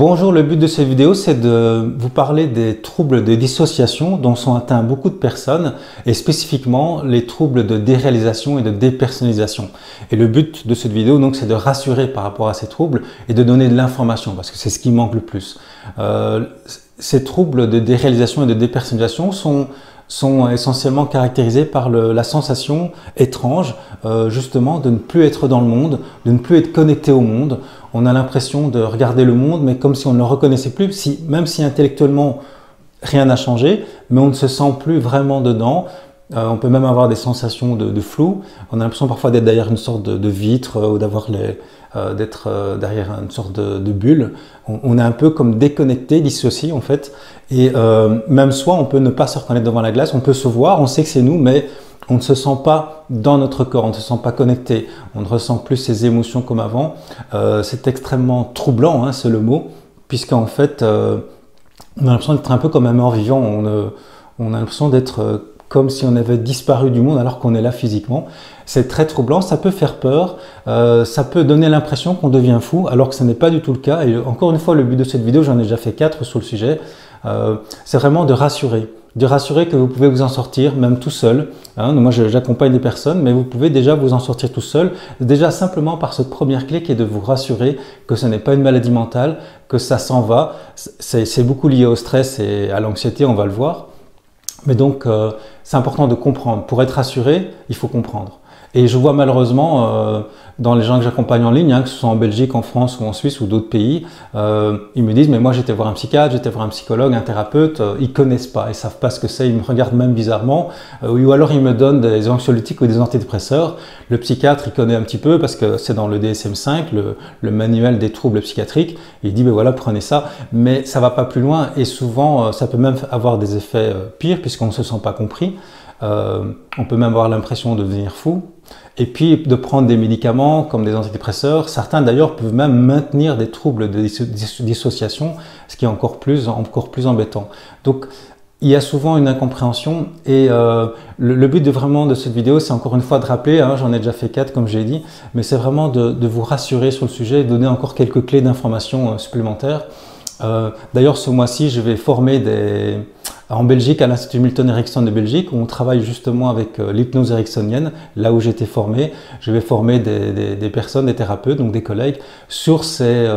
Bonjour, le but de cette vidéo, c'est de vous parler des troubles de dissociation dont sont atteints beaucoup de personnes et spécifiquement les troubles de déréalisation et de dépersonnalisation. Et le but de cette vidéo, donc, c'est de rassurer par rapport à ces troubles et de donner de l'information parce que c'est ce qui manque le plus. Ces troubles de déréalisation et de dépersonnalisation sont essentiellement caractérisés par la sensation étrange, justement, de ne plus être dans le monde, de ne plus être connecté au monde. On a l'impression de regarder le monde, mais comme si on ne le reconnaissait plus, même si intellectuellement rien n'a changé, mais on ne se sent plus vraiment dedans. On peut même avoir des sensations de flou. On a l'impression parfois d'être derrière une sorte de vitre ou d'être derrière une sorte de bulle. On est un peu comme déconnecté, dissocié en fait. Et même soi, on peut ne pas se reconnaître devant la glace. On peut se voir, on sait que c'est nous, mais on ne se sent pas dans notre corps, on ne se sent pas connecté. On ne ressent plus ses émotions comme avant. C'est extrêmement troublant, hein, c'est le mot, puisqu'en fait, on a l'impression d'être un peu comme un mort-vivant. On a l'impression d'être comme si on avait disparu du monde alors qu'on est là physiquement. C'est très troublant, ça peut faire peur, ça peut donner l'impression qu'on devient fou alors que ce n'est pas du tout le cas. Et encore une fois, le but de cette vidéo, j'en ai déjà fait 4 sur le sujet, c'est vraiment de rassurer que vous pouvez vous en sortir même tout seul. Hein, moi, j'accompagne des personnes, mais vous pouvez déjà vous en sortir tout seul, déjà simplement par cette première clé qui est de vous rassurer que ce n'est pas une maladie mentale, que ça s'en va. C'est beaucoup lié au stress et à l'anxiété, on va le voir. Mais donc, c'est important de comprendre. Pour être rassuré, il faut comprendre. Et je vois malheureusement dans les gens que j'accompagne en ligne, hein, que ce soit en Belgique, en France ou en Suisse ou d'autres pays, ils me disent « mais moi j'étais voir un psychiatre, j'étais voir un psychologue, un thérapeute, ils connaissent pas, ils savent pas ce que c'est, ils me regardent même bizarrement, ou alors ils me donnent des anxiolytiques ou des antidépresseurs. Le psychiatre il connaît un petit peu parce que c'est dans le DSM-5, le manuel des troubles psychiatriques, il dit ben voilà prenez ça, mais ça va pas plus loin et souvent ça peut même avoir des effets pires puisqu'on ne se sent pas compris. On peut même avoir l'impression de devenir fou et puis de prendre des médicaments comme des antidépresseurs. Certains d'ailleurs peuvent même maintenir des troubles de dissociation, ce qui est encore plus embêtant. Donc il y a souvent une incompréhension et le but vraiment de cette vidéo, c'est encore une fois de rappeler, hein, j'en ai déjà fait 4 comme j'ai dit, mais c'est vraiment de vous rassurer sur le sujet et de donner encore quelques clés d'information supplémentaires. D'ailleurs ce mois-ci je vais former en Belgique à l'Institut Milton Erickson de Belgique où on travaille justement avec l'hypnose ericksonienne, là où j'ai été formé. Je vais former des personnes, des thérapeutes, donc des collègues sur ces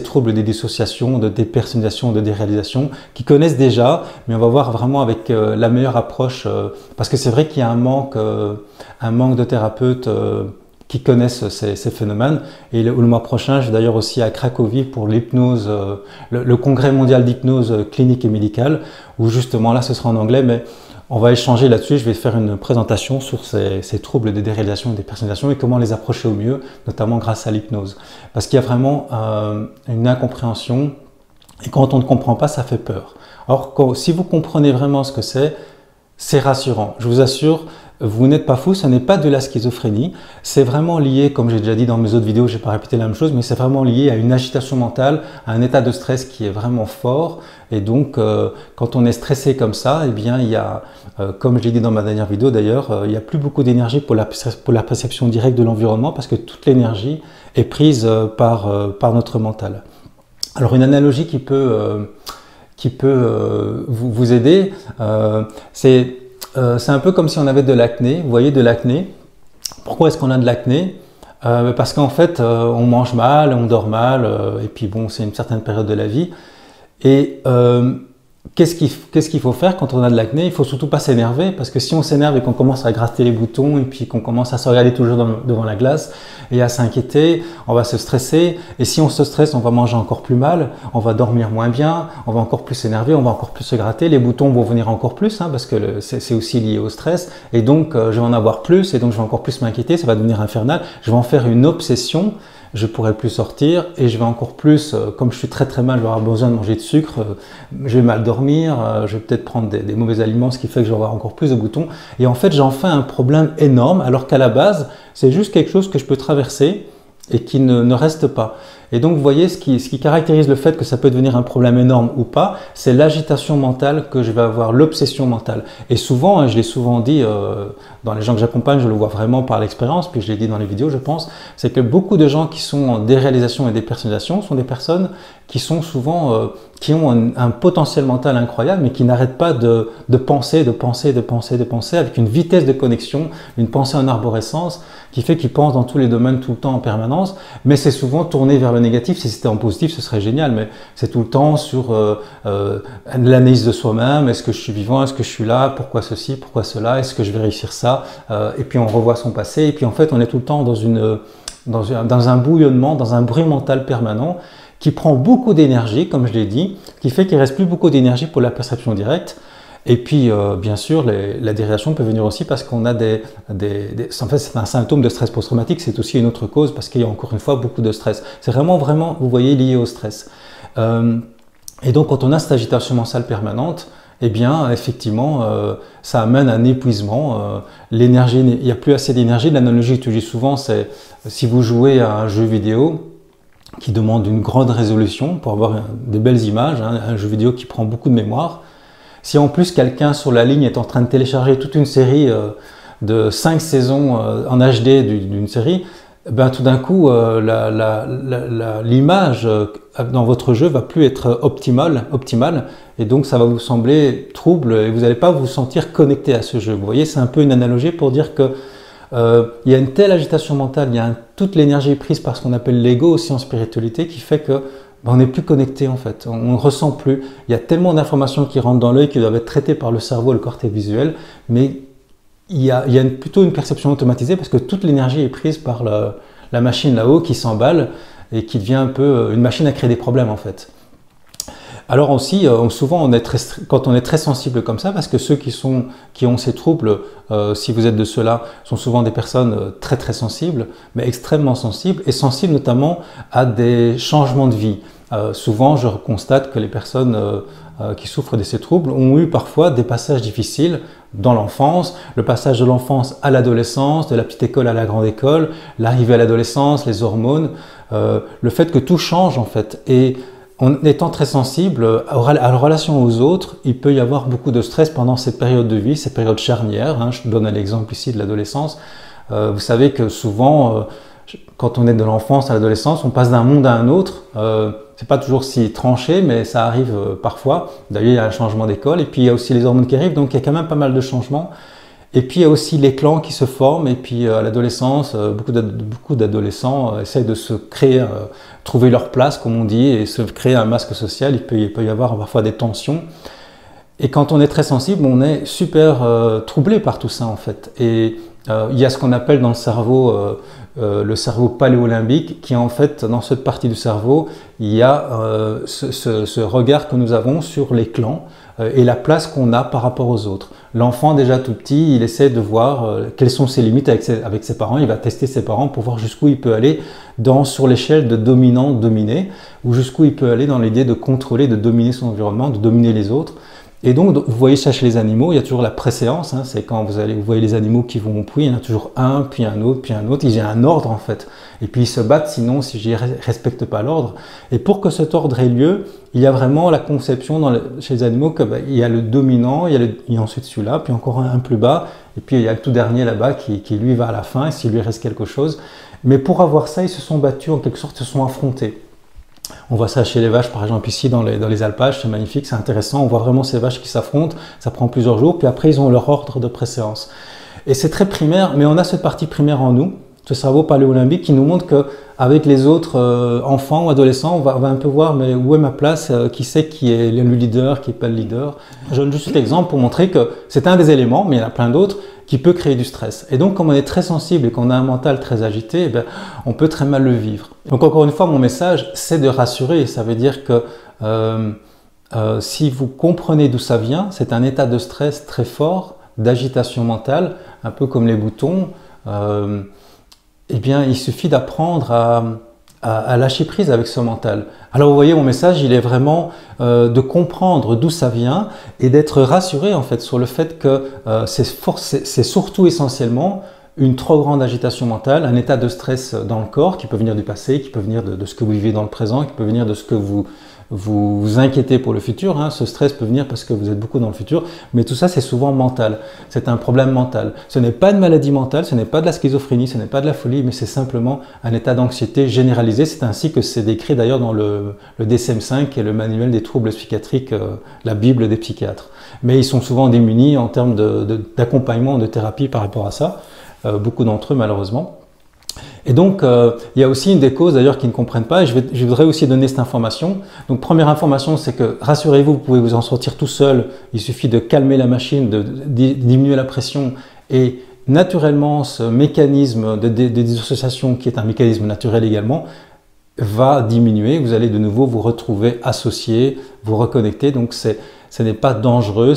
troubles des dissociations, de dépersonnalisation, de déréalisation qui connaissent déjà, mais on va voir vraiment avec la meilleure approche parce que c'est vrai qu'il y a un manque de thérapeutes qui connaissent ces phénomènes. Et le mois prochain, je vais d'ailleurs aussi à Cracovie pour l'hypnose, le congrès mondial d'hypnose clinique et médicale, où justement là ce sera en anglais, mais on va échanger là-dessus. Je vais faire une présentation sur ces troubles de déréalisation et de dépersonnalisation et comment les approcher au mieux, notamment grâce à l'hypnose. Parce qu'il y a vraiment une incompréhension et quand on ne comprend pas, ça fait peur. Or, si vous comprenez vraiment ce que c'est rassurant. Je vous assure, vous n'êtes pas fou, ce n'est pas de la schizophrénie, c'est vraiment lié, comme j'ai déjà dit dans mes autres vidéos, je ne vais pas répéter la même chose, mais c'est vraiment lié à une agitation mentale, à un état de stress qui est vraiment fort. Et donc, quand on est stressé comme ça, eh bien, il y a, comme je l'ai dit dans ma dernière vidéo d'ailleurs, il n'y a plus beaucoup d'énergie pour la perception directe de l'environnement parce que toute l'énergie est prise par notre mental. Alors, une analogie qui peut vous aider, c'est un peu comme si on avait de l'acné. Vous voyez, de l'acné. Pourquoi est-ce qu'on a de l'acné? Parce qu'en fait, on mange mal, on dort mal, et puis bon, c'est une certaine période de la vie. Et qu'est-ce qu'il faut faire quand on a de l'acné? Il faut surtout pas s'énerver, parce que si on s'énerve et qu'on commence à gratter les boutons, et puis qu'on commence à se regarder toujours devant la glace, et à s'inquiéter, on va se stresser, et si on se stresse, on va manger encore plus mal, on va dormir moins bien, on va encore plus s'énerver, on va encore plus se gratter, les boutons vont venir encore plus, hein, parce que c'est aussi lié au stress, et donc je vais en avoir plus, et donc je vais encore plus m'inquiéter, ça va devenir infernal, je vais en faire une obsession, je ne pourrai plus sortir et je vais encore plus, comme je suis très mal, je vais avoir besoin de manger de sucre, je vais mal dormir, je vais peut-être prendre des mauvais aliments, ce qui fait que je vais avoir encore plus de boutons. Et en fait, j'en fais un problème énorme, alors qu'à la base, c'est juste quelque chose que je peux traverser et qui ne reste pas. Et donc, vous voyez, ce qui caractérise le fait que ça peut devenir un problème énorme ou pas, c'est l'agitation mentale que je vais avoir, l'obsession mentale. Et souvent, je l'ai souvent dit dans les gens que j'accompagne, je le vois vraiment par l'expérience, puis je l'ai dit dans les vidéos, je pense, c'est que beaucoup de gens qui sont en déréalisation et dépersonnalisation sont des personnes qui sont souvent, qui ont un potentiel mental incroyable, mais qui n'arrêtent pas de penser, avec une vitesse de connexion, une pensée en arborescence, qui fait qu'ils pensent dans tous les domaines tout le temps en permanence, mais c'est souvent tourné vers le négatif. Si c'était en positif, ce serait génial, mais c'est tout le temps sur l'analyse de soi-même. Est-ce que je suis vivant? Est-ce que je suis là? Pourquoi ceci? Pourquoi cela? Est-ce que je vais réussir ça? Et puis on revoit son passé, et puis en fait on est tout le temps dans un bouillonnement, dans un bruit mental permanent, qui prend beaucoup d'énergie, comme je l'ai dit, qui fait qu'il ne reste plus beaucoup d'énergie pour la perception directe. Et puis, bien sûr, la déréalisation peut venir aussi parce qu'on a en fait, c'est un symptôme de stress post-traumatique, c'est aussi une autre cause parce qu'il y a encore une fois beaucoup de stress. C'est vraiment, vous voyez, lié au stress. Et donc, quand on a cette agitation mentale permanente, eh bien, effectivement, ça amène un épuisement. L'énergie, il n'y a plus assez d'énergie. L'analogie que j'utilise souvent, c'est si vous jouez à un jeu vidéo qui demande une grande résolution pour avoir des belles images, hein, un jeu vidéo qui prend beaucoup de mémoire. Si en plus quelqu'un sur la ligne est en train de télécharger toute une série de 5 saisons en HD d'une série, ben tout d'un coup l'image dans votre jeu va plus être optimale et donc ça va vous sembler trouble et vous n'allez pas vous sentir connecté à ce jeu. Vous voyez, c'est un peu une analogie pour dire que il y a une telle agitation mentale, il y a toute l'énergie prise par ce qu'on appelle l'ego aussi en spiritualité qui fait que on n'est plus connecté en fait, on ne ressent plus. Il y a tellement d'informations qui rentrent dans l'œil qui doivent être traitées par le cerveau, le cortex visuel, mais il y a plutôt une perception automatisée parce que toute l'énergie est prise par la machine là-haut qui s'emballe et qui devient un peu une machine à créer des problèmes en fait. Alors aussi, souvent, quand on est très sensible comme ça, parce que ceux qui ont ces troubles, si vous êtes de ceux-là, sont souvent des personnes très très sensibles, mais extrêmement sensibles, et sensibles notamment à des changements de vie. Souvent, je constate que les personnes qui souffrent de ces troubles ont eu parfois des passages difficiles dans l'enfance, le passage de l'enfance à l'adolescence, de la petite école à la grande école, l'arrivée à l'adolescence, les hormones, le fait que tout change en fait. Et en étant très sensible à la relation aux autres, il peut y avoir beaucoup de stress pendant cette période de vie, cette période charnière. Hein. Je donne l'exemple ici de l'adolescence. Vous savez que souvent, quand on est de l'enfance à l'adolescence, on passe d'un monde à un autre. C'est pas toujours si tranché, mais ça arrive parfois. D'ailleurs, il y a un changement d'école et puis il y a aussi les hormones qui arrivent, donc il y a quand même pas mal de changements. Et puis il y a aussi les clans qui se forment et puis à l'adolescence, beaucoup d'adolescents essayent de se créer, trouver leur place comme on dit et se créer un masque social. Il peut y avoir parfois des tensions. Et quand on est très sensible, on est super troublé par tout ça en fait. Et il y a ce qu'on appelle dans le cerveau paléolimbique qui en fait, dans cette partie du cerveau, il y a ce regard que nous avons sur les clans et la place qu'on a par rapport aux autres. L'enfant déjà tout petit, il essaie de voir quelles sont ses limites avec ses parents, il va tester ses parents pour voir jusqu'où il peut aller sur l'échelle de dominant-dominé, ou jusqu'où il peut aller dans l'idée de contrôler, de dominer son environnement, de dominer les autres. Et donc, vous voyez ça chez les animaux, il y a toujours la préséance, hein, c'est quand vous voyez les animaux qui vont au puits, il y en a toujours un, puis un autre, il y a un ordre en fait. Et puis ils se battent sinon si je ne respecte pas l'ordre. Et pour que cet ordre ait lieu, il y a vraiment la conception chez les animaux que il y a le dominant, il y a ensuite celui-là, puis encore un plus bas, et puis il y a le tout dernier là-bas qui lui va à la fin, et s'il lui reste quelque chose. Mais pour avoir ça, ils se sont battus, en quelque sorte, se sont affrontés. On voit ça chez les vaches, par exemple, ici dans les alpages, c'est magnifique, c'est intéressant. On voit vraiment ces vaches qui s'affrontent, ça prend plusieurs jours, puis après ils ont leur ordre de préséance. Et c'est très primaire, mais on a cette partie primaire en nous, ce cerveau paléolimbique qui nous montre qu'avec les autres enfants ou adolescents, on va un peu voir mais où est ma place, qui c'est qui est le leader, qui n'est pas le leader. Je donne juste cet exemple pour montrer que c'est un des éléments, mais il y en a plein d'autres, qui peut créer du stress. Et donc, comme on est très sensible et qu'on a un mental très agité, eh bien, on peut très mal le vivre. Donc, encore une fois, mon message, c'est de rassurer. Ça veut dire que si vous comprenez d'où ça vient, c'est un état de stress très fort, d'agitation mentale, un peu comme les boutons. Eh bien, il suffit d'apprendre à lâcher prise avec ce mental. Alors vous voyez, mon message, il est vraiment de comprendre d'où ça vient et d'être rassuré en fait sur le fait que c'est surtout essentiellement une trop grande agitation mentale, un état de stress dans le corps qui peut venir du passé, qui peut venir de ce que vous vivez dans le présent, qui peut venir de ce que vous inquiétez pour le futur. Hein. Ce stress peut venir parce que vous êtes beaucoup dans le futur, mais tout ça c'est souvent mental, c'est un problème mental. Ce n'est pas une maladie mentale, ce n'est pas de la schizophrénie, ce n'est pas de la folie, mais c'est simplement un état d'anxiété généralisé. C'est ainsi que c'est décrit d'ailleurs dans le DSM-5 qui est le manuel des troubles psychiatriques, la Bible des psychiatres. Mais ils sont souvent démunis en termes d'accompagnement, de thérapie par rapport à ça, beaucoup d'entre eux malheureusement. Et donc, il y a aussi une des causes d'ailleurs qui ne comprennent pas, et je voudrais aussi donner cette information. Donc, première information, c'est que, rassurez-vous, vous pouvez vous en sortir tout seul, il suffit de calmer la machine, de diminuer la pression, et naturellement, ce mécanisme de dissociation, qui est un mécanisme naturel également, va diminuer, vous allez de nouveau vous retrouver associé, vous reconnecter, donc ce n'est pas dangereux,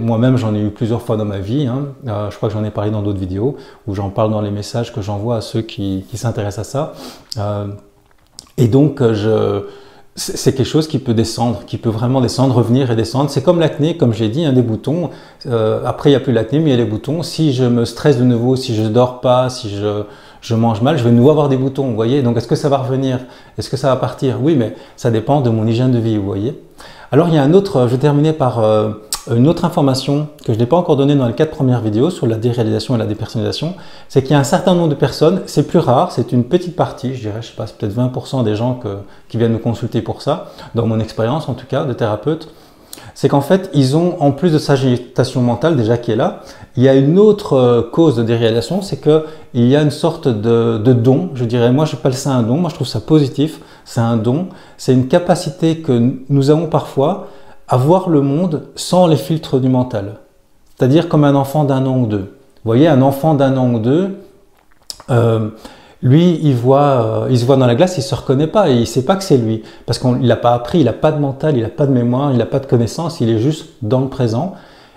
moi-même j'en ai eu plusieurs fois dans ma vie, hein. Je crois que j'en ai parlé dans d'autres vidéos, où j'en parle dans les messages que j'envoie à ceux qui s'intéressent à ça. Et donc c'est quelque chose qui peut descendre, qui peut vraiment descendre, revenir et descendre. C'est comme l'acné, comme j'ai dit, hein, des boutons. Après il n'y a plus l'acné, mais il y a les boutons. Si je me stresse de nouveau, si je ne dors pas, si je mange mal, je vais de nouveau avoir des boutons, vous voyez. Donc est-ce que ça va revenir? Est-ce que ça va partir? Oui, mais ça dépend de mon hygiène de vie, vous voyez. Alors il y a je vais terminer par une autre information que je n'ai pas encore donnée dans les 4 premières vidéos sur la déréalisation et la dépersonnalisation, c'est qu'il y a un certain nombre de personnes, c'est plus rare, c'est une petite partie, je dirais, je sais pas, c'est peut-être 20% des gens qui viennent me consulter pour ça, dans mon expérience en tout cas, de thérapeute, c'est qu'en fait, ils ont, en plus de cette agitation mentale déjà qui est là, il y a une autre cause de déréalisation, c'est qu'il y a une sorte de don, je dirais, moi je appelle ça un don, moi je trouve ça positif, c'est un don, c'est une capacité que nous avons parfois à voir le monde sans les filtres du mental. C'est-à-dire comme un enfant d'1 an ou 2. Vous voyez, un enfant d'1 an ou 2, lui, il se voit dans la glace, il ne se reconnaît pas et il ne sait pas que c'est lui. Parce qu'il n'a pas appris, il n'a pas de mental, il n'a pas de mémoire, il n'a pas de connaissance, il est juste dans le présent.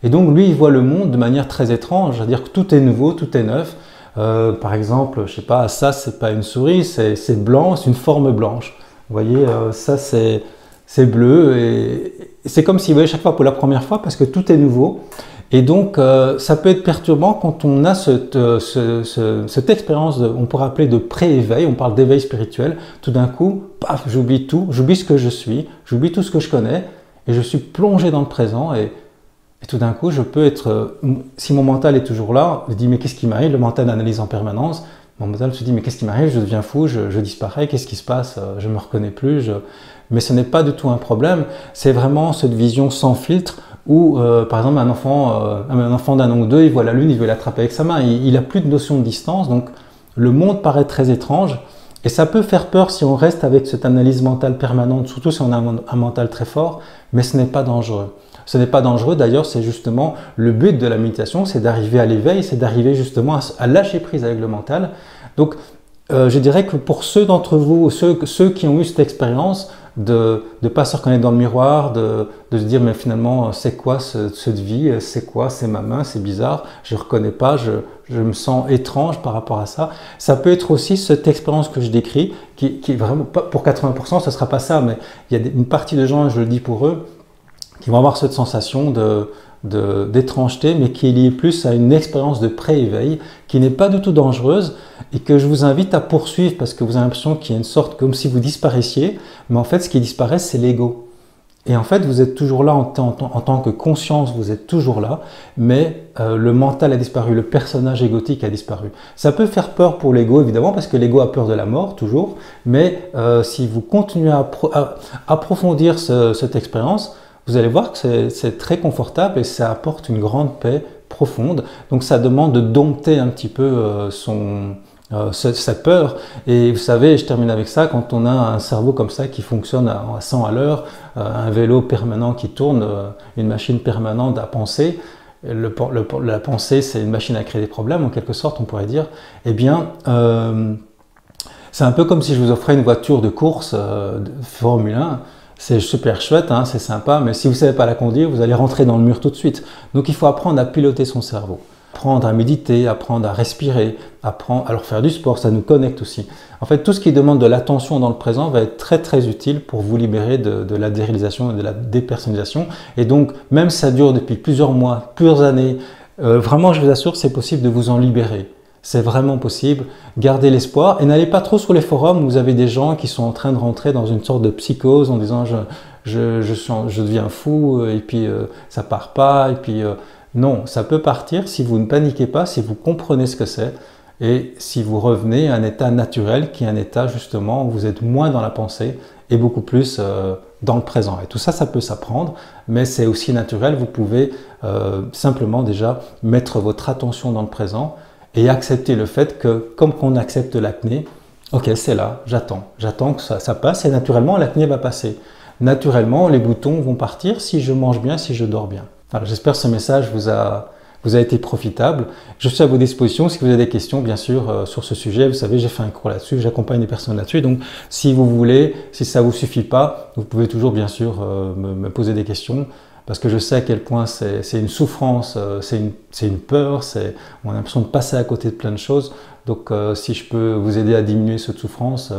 Et donc lui, il voit le monde de manière très étrange, c'est-à-dire que tout est nouveau, tout est neuf. Par exemple, je sais pas, ça c'est pas une souris, c'est blanc, c'est une forme blanche. Vous voyez, ça c'est bleu et c'est comme s'il voyait chaque fois pour la première fois parce que tout est nouveau. Et donc, ça peut être perturbant quand on a cette expérience, on pourrait appeler de pré-éveil, on parle d'éveil spirituel. Tout d'un coup, paf, j'oublie tout, j'oublie ce que je suis, j'oublie tout ce que je connais et je suis plongé dans le présent. Et tout d'un coup, je peux être, si mon mental est toujours là, je dis mais qu'est-ce qui m'arrive? Le mental analyse en permanence. Mon mental se dit mais qu'est-ce qui m'arrive? Je deviens fou, je disparais, qu'est-ce qui se passe? Je ne me reconnais plus. Mais ce n'est pas du tout un problème, c'est vraiment cette vision sans filtre où, par exemple, un enfant d'1 an ou 2, il voit la lune, il veut l'attraper avec sa main, il n'a plus de notion de distance, donc le monde paraît très étrange et ça peut faire peur si on reste avec cette analyse mentale permanente, surtout si on a un mental très fort, mais ce n'est pas dangereux. Ce n'est pas dangereux, d'ailleurs, c'est justement le but de la méditation, c'est d'arriver à l'éveil, c'est d'arriver justement à lâcher prise avec le mental. Donc, je dirais que pour ceux d'entre vous, ceux qui ont eu cette expérience, de ne pas se reconnaître dans le miroir, de se dire mais finalement c'est quoi cette vie, c'est quoi, c'est ma main, c'est bizarre, je ne reconnais pas, je me sens étrange par rapport à ça. Ça peut être aussi cette expérience que je décris, qui est vraiment pas pour 80%, ce ne sera pas ça, mais il y a une partie de gens, je le dis pour eux, qui vont avoir cette sensation d'étrangeté, mais qui est liée plus à une expérience de pré-éveil, qui n'est pas du tout dangereuse et que je vous invite à poursuivre parce que vous avez l'impression qu'il y a une sorte comme si vous disparaissiez, mais en fait ce qui disparaît c'est l'ego. Et en fait vous êtes toujours là en tant que conscience, vous êtes toujours là, mais le mental a disparu, le personnage égotique a disparu. Ça peut faire peur pour l'ego évidemment parce que l'ego a peur de la mort toujours, mais si vous continuez à approfondir cette expérience, vous allez voir que c'est très confortable et ça apporte une grande paix profonde. Donc ça demande de dompter un petit peu sa peur. Et vous savez, je termine avec ça, quand on a un cerveau comme ça qui fonctionne à 100 à l'heure, un vélo permanent qui tourne, une machine permanente à penser, la pensée c'est une machine à créer des problèmes en quelque sorte on pourrait dire, eh bien c'est un peu comme si je vous offrais une voiture de course de Formule 1. C'est super chouette, hein, c'est sympa, mais si vous ne savez pas la conduire, vous allez rentrer dans le mur tout de suite. Donc il faut apprendre à piloter son cerveau, apprendre à méditer, apprendre à respirer, apprendre à faire du sport, ça nous connecte aussi. En fait, tout ce qui demande de l'attention dans le présent va être très très utile pour vous libérer de la déréalisation et de la dépersonnalisation. Et donc, même si ça dure depuis plusieurs mois, plusieurs années, vraiment je vous assure c'est possible de vous en libérer. C'est vraiment possible. Gardez l'espoir et n'allez pas trop sur les forums où vous avez des gens qui sont en train de rentrer dans une sorte de psychose en disant je deviens fou et puis ça part pas. Et puis non, ça peut partir si vous ne paniquez pas, si vous comprenez ce que c'est et si vous revenez à un état naturel qui est un état justement où vous êtes moins dans la pensée et beaucoup plus dans le présent. Et tout ça, ça peut s'apprendre, mais c'est aussi naturel. Vous pouvez simplement déjà mettre votre attention dans le présent et accepter le fait que, comme on accepte l'acné, ok, c'est là, j'attends que ça passe et naturellement l'acné va passer. Naturellement, les boutons vont partir si je mange bien, si je dors bien. Voilà, j'espère que ce message vous a été profitable. Je suis à vos dispositions si vous avez des questions, bien sûr, sur ce sujet. Vous savez, j'ai fait un cours là-dessus, j'accompagne des personnes là-dessus. Donc, si vous voulez, si ça ne vous suffit pas, vous pouvez toujours, bien sûr, me poser des questions. Parce que je sais à quel point c'est une souffrance, c'est une peur, on a l'impression de passer à côté de plein de choses. Donc si je peux vous aider à diminuer cette souffrance,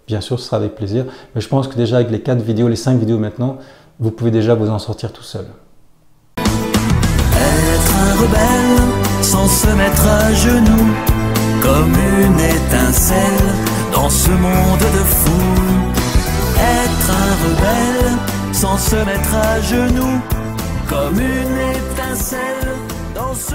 bien sûr ce sera avec plaisir. Mais je pense que déjà avec les 4 vidéos, les 5 vidéos maintenant, vous pouvez déjà vous en sortir tout seul. Être un rebelle sans se mettre à genoux, comme une étincelle dans ce monde de fous. Être un rebelle sans se mettre à genoux, comme une étincelle dans ce